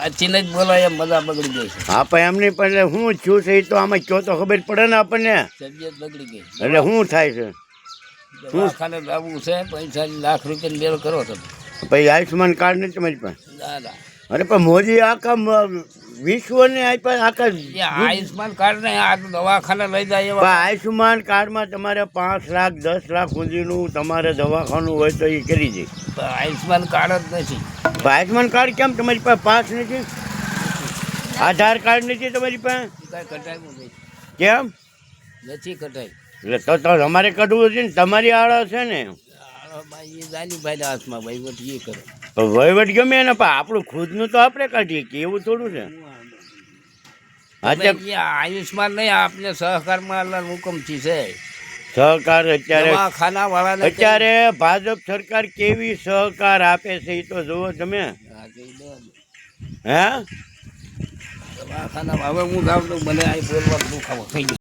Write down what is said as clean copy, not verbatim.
વાંચીને જ બોલાય એમ બધા બગડી ગઈ છે. હા પણ એમની પણ શું થયું છે એ તો આમાં કયો તો ખબર પડે ને આપણને. તબિયત બગડી ગઈ એટલે શું થાય છે? દવાખાને લાવવું છે, પૈસા લાખ રૂપિયાની બેલ કરો તમે. પછી આયુષ્યમાન કાર્ડ નથી તમારી પાસે? દાદા અરે પણ મોદી આખા વિશ્વને આખા એ આયુષ્માન કાર્ડ ને આ દવાખાને લઈ જાય પણ એવા આયુષ્યમાન કાર્ડમાં તમારે 5 લાખ 10 લાખ સુધીનું તમારે દવાખાનું હોય તો એ કરી દે. આયુષ્માન કાર્ડ જ નથી. પણ આયુષ્યમાન કાર્ડ કેમ તમારી પાસે પાસ નથી? આધાર કાર્ડ નથી તમારી પાસે? કાંઈ કટાયું નથી. કેમ? નથી કટાઈ. એટલે તો તમારે કઢવું છે ને, તમારી આળા છે ને. ભાઈ એ દાનીભાઈના હાથમાં ભાઈ વટી એ કરે. વહીવટ ગમે ને પણ આપણું ખુદનું તો આપણે કાઢીએ કે એવું થોડું છે. આયુષ્માન નહીં, આપને સહકારમાં અલ્લાહનો હુકમથી છે. સહકાર દવાખાના વાળાને અત્યારે ભાજપ સરકાર કેવી સહકાર આપે છે એ તો જુઓ તમે. હે દવાખાના હવે હું ગામ તો મને અહીં બોલવાનું દુખાવો થઈ ગયો.